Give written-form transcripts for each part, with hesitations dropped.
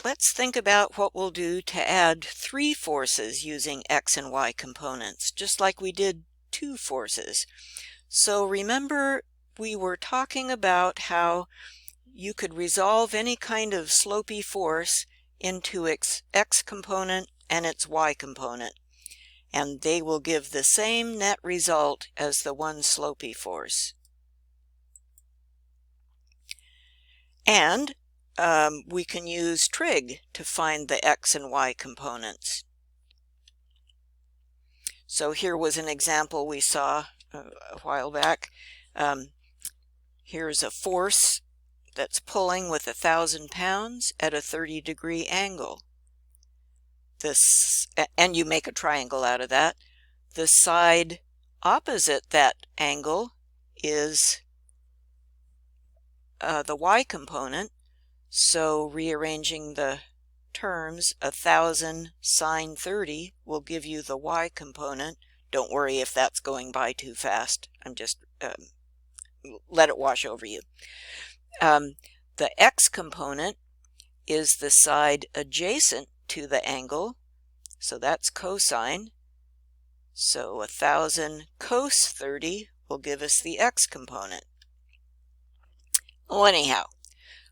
let's think about what we'll do to add 3 forces using x and y components, just like we did 2 forces. So remember, we were talking about how you could resolve any kind of slopey force into its x component and its y component, and they will give the same net result as the one slopey force. And we can use trig to find the x and y components. So here was an example we saw a while back. Here's a force that's pulling with 1,000 pounds at a 30-degree angle. And you make a triangle out of that. The side opposite that angle is the y component. So rearranging the terms, 1,000 sine 30 will give you the y component. Don't worry if that's going by too fast. I'm just let it wash over you. The x component is the side adjacent to the angle, so that's cosine. So 1,000 cos 30 will give us the x component. Well, anyhow,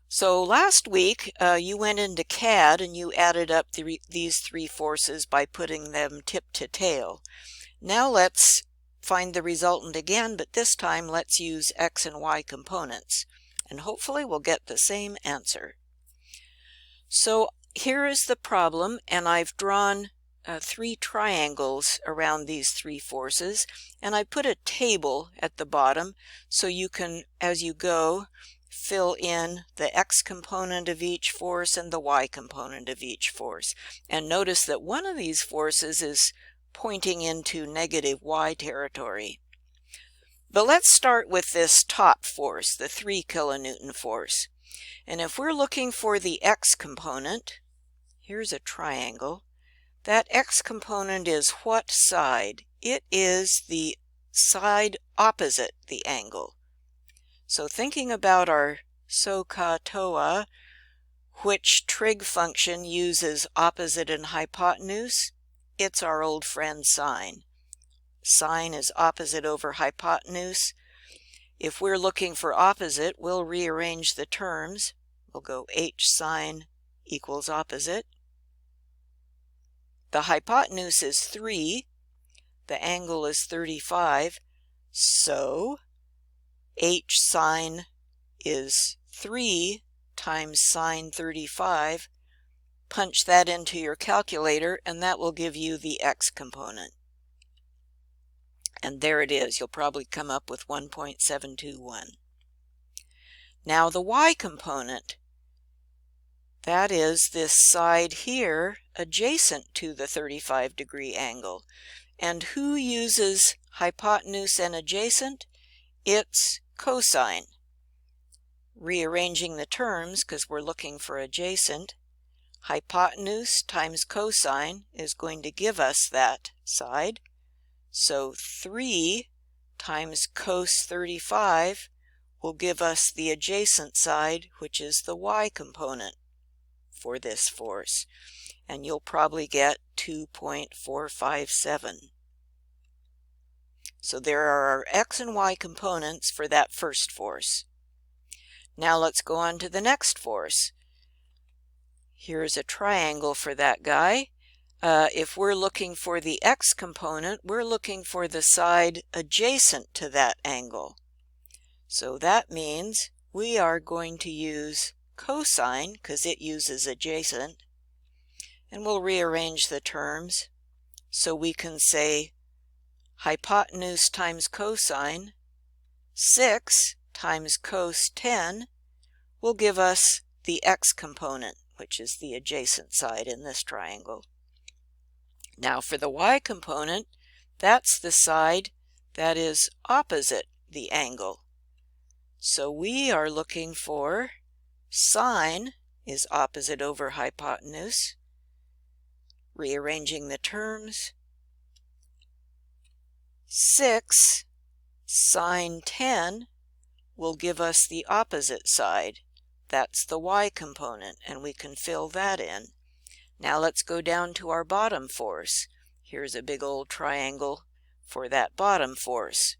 so last week you went into CAD and you added up these 3 forces by putting them tip to tail. Now let's find the resultant again, but this time let's use x and y components, and hopefully we'll get the same answer. So here is the problem, and I've drawn 3 triangles around these 3 forces, and I put a table at the bottom so you can, as you go, fill in the x component of each force and the y component of each force. And notice that one of these forces is pointing into negative y territory. But let's start with this top force, the 3 kilonewton force. And if we're looking for the x component, here's a triangle. That x component is what side? It is the side opposite the angle. So thinking about our SOHCAHTOA, which trig function uses opposite and hypotenuse? It's our old friend sine. Sine is opposite over hypotenuse. If we're looking for opposite, we'll rearrange the terms. We'll go h sine equals opposite. The hypotenuse is 3. The angle is 35. So h sine is 3 times sine 35. Punch that into your calculator and that will give you the x component. And there it is. You'll probably come up with 1.721. Now the y component, that is this side here adjacent to the 35-degree angle. And who uses hypotenuse and adjacent? It's cosine. Rearranging the terms, because we're looking for adjacent, hypotenuse times cosine is going to give us that side. So 3 times cos 35 will give us the adjacent side, which is the y component for this force. And you'll probably get 2.457. So there are our x and y components for that first force. Now let's go on to the next force. Here's a triangle for that guy. If we're looking for the x component, we're looking for the side adjacent to that angle. So that means we are going to use cosine, because it uses adjacent, and we'll rearrange the terms so we can say hypotenuse times cosine, 6 times cos 10 will give us the x component, which is the adjacent side in this triangle. Now for the y component, that's the side that is opposite the angle. So we are looking for sine is opposite over hypotenuse. Rearranging the terms, 6 sine 10 will give us the opposite side, That's the y component, and we can fill that in. Now let's go down to our bottom force. Here's a big old triangle for that bottom force.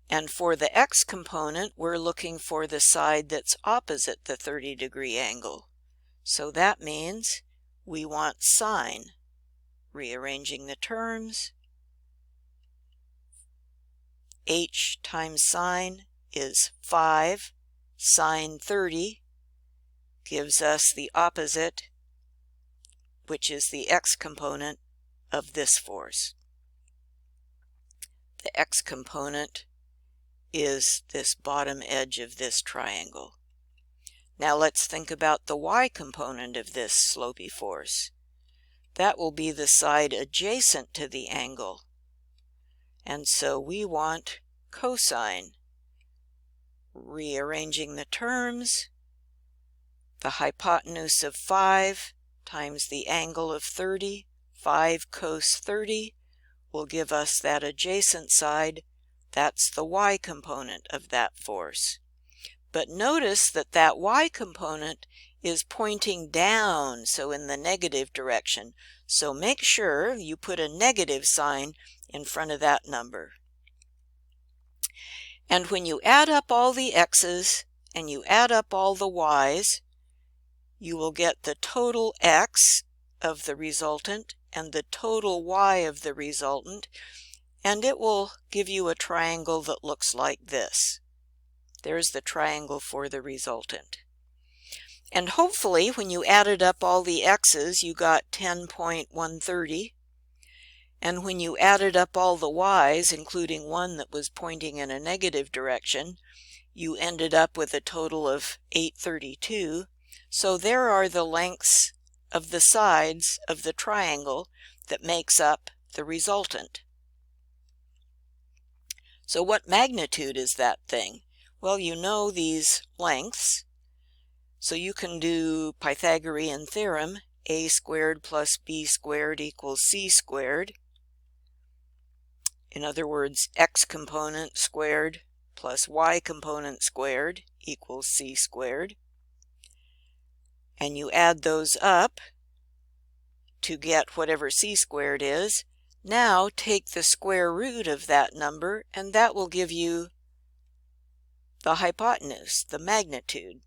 And for the x component, we're looking for the side that's opposite the 30-degree angle. So that means we want sine. Rearranging the terms, h times sine is 5. Sine 30 gives us the opposite, which is the x component of this force. The x component is this bottom edge of this triangle. Now let's think about the y component of this slopey force. That will be the side adjacent to the angle. And so we want cosine. Rearranging the terms, the hypotenuse of 5 times the angle of 30, 5 cos 30, will give us that adjacent side. That's the y component of that force. But notice that that y component is pointing down, so in the negative direction. So make sure you put a negative sign in front of that number. And when you add up all the x's and you add up all the y's, you will get the total x of the resultant and the total y of the resultant, and it will give you a triangle that looks like this. There's the triangle for the resultant. And hopefully when you added up all the x's, you got 10.130. And when you added up all the y's, including one that was pointing in a negative direction, you ended up with a total of 832. So there are the lengths of the sides of the triangle that makes up the resultant. So what magnitude is that thing? Well, you know these lengths, so you can do Pythagorean theorem, a squared plus b squared equals c squared. In other words, x component squared plus y component squared equals c squared. And you add those up to get whatever c squared is. Now take the square root of that number, and that will give you the hypotenuse, the magnitude.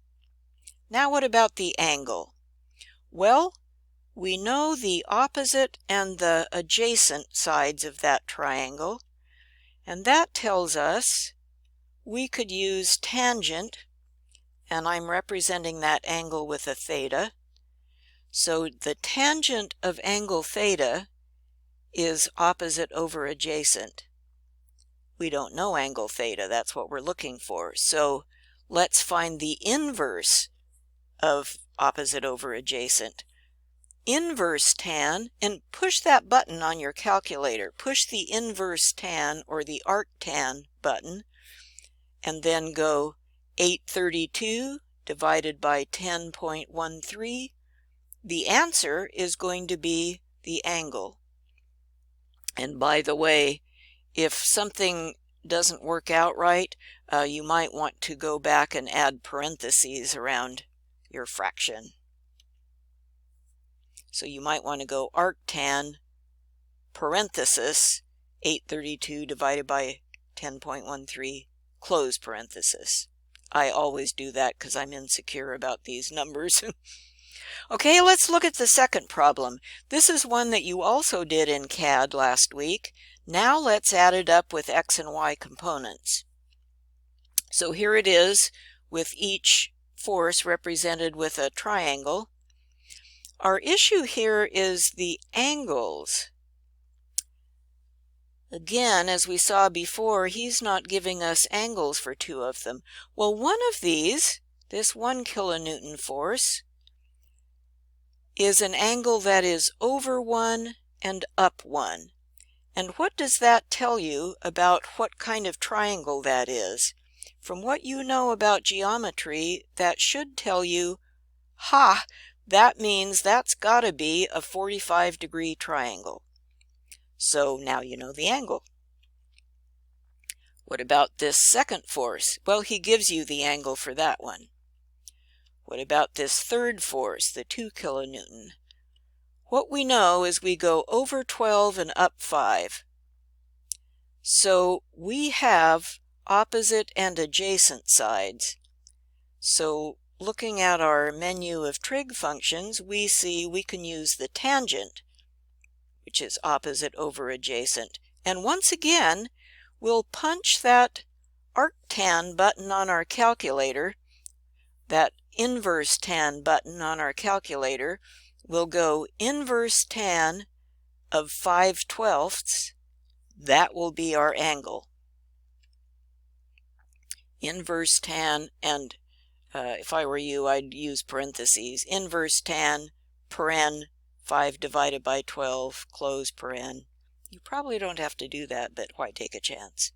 Now what about the angle? Well, we know the opposite and the adjacent sides of that triangle, and that tells us we could use tangent, and I'm representing that angle with a theta. So the tangent of angle theta is opposite over adjacent. We don't know angle theta, that's what we're looking for. So let's find the inverse of opposite over adjacent. Inverse tan, and push that button on your calculator. Push the inverse tan or the arctan button, and then go 832 divided by 10.13. The answer is going to be the angle. And by the way, if something doesn't work out right, you might want to go back and add parentheses around your fraction. So you might want to go arctan parenthesis 832 divided by 10.13 close parenthesis. I always do that because I'm insecure about these numbers. Okay, let's look at the second problem. This is one that you also did in CAD last week. Now let's add it up with x and y components. So here it is with each force represented with a triangle. Our issue here is the angles. Again, as we saw before, he's not giving us angles for two of them. Well, one of these, this 1 kilonewton force, is an angle that is over 1 and up 1. And what does that tell you about what kind of triangle that is? From what you know about geometry, that should tell you, that means that's got to be a 45-degree triangle. So now you know the angle. What about this second force? Well, he gives you the angle for that one. What about this third force, the 2 kilonewton? What we know is we go over 12 and up 5. So we have opposite and adjacent sides. So looking at our menu of trig functions, we see we can use the tangent, which is opposite over adjacent. And once again, we'll punch that arctan button on our calculator, that inverse tan button on our calculator. We'll go inverse tan of 5/12. That will be our angle. Inverse tan, and if I were you, I'd use parentheses. Inverse tan, paren, 5 divided by 12, close paren. You probably don't have to do that, but why take a chance?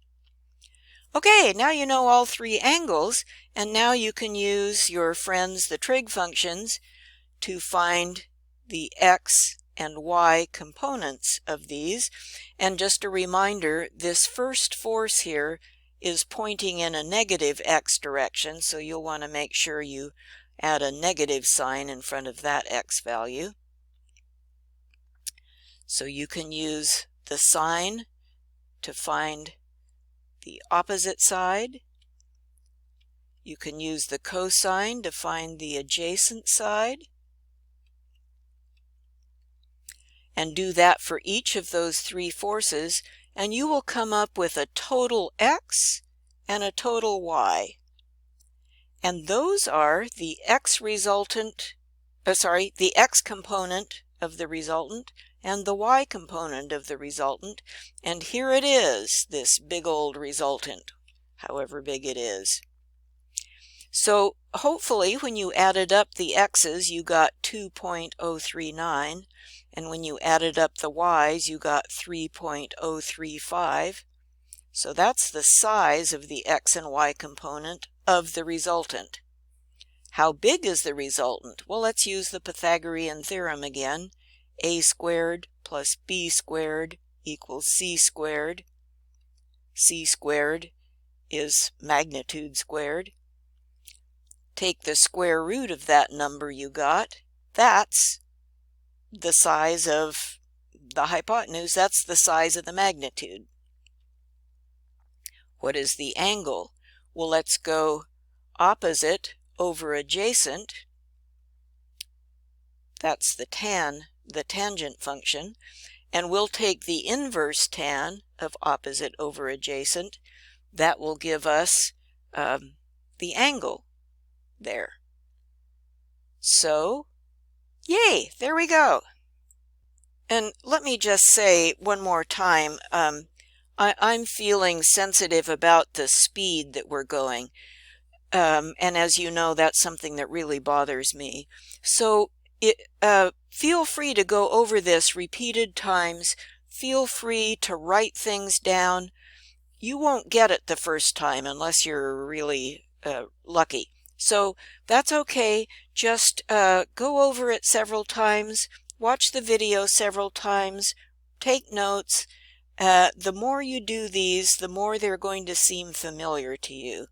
Okay, now you know all three angles, and now you can use your friends, the trig functions, to find the x and y components of these. And just a reminder, this first force here is pointing in a negative x direction, so you'll want to make sure you add a negative sign in front of that x value. So you can use the sign to find the opposite side. You can use the cosine to find the adjacent side. And do that for each of those three forces, and you will come up with a total x and a total y. And those are the x resultant, the x component of the resultant and the y component of the resultant. And here it is, this big old resultant, however big it is. So hopefully when you added up the x's, you got 2.039. And when you added up the y's, you got 3.035. So that's the size of the x and y component of the resultant. How big is the resultant? Well, let's use the Pythagorean theorem again. A squared plus b squared equals c squared. C squared is magnitude squared. Take the square root of that number you got. That's the size of the hypotenuse. That's the size of the magnitude. What is the angle? Well, let's go opposite over adjacent. That's the tangent function. And we'll take the inverse tan of opposite over adjacent. That will give us the angle there. So, yay, there we go. And let me just say one more time, I'm feeling sensitive about the speed that we're going. And as you know, that's something that really bothers me. So feel free to go over this repeated times. Feel free to write things down. You won't get it the first time unless you're really lucky. So that's okay. Just go over it several times. Watch the video several times. Take notes. The more you do these, the more they're going to seem familiar to you.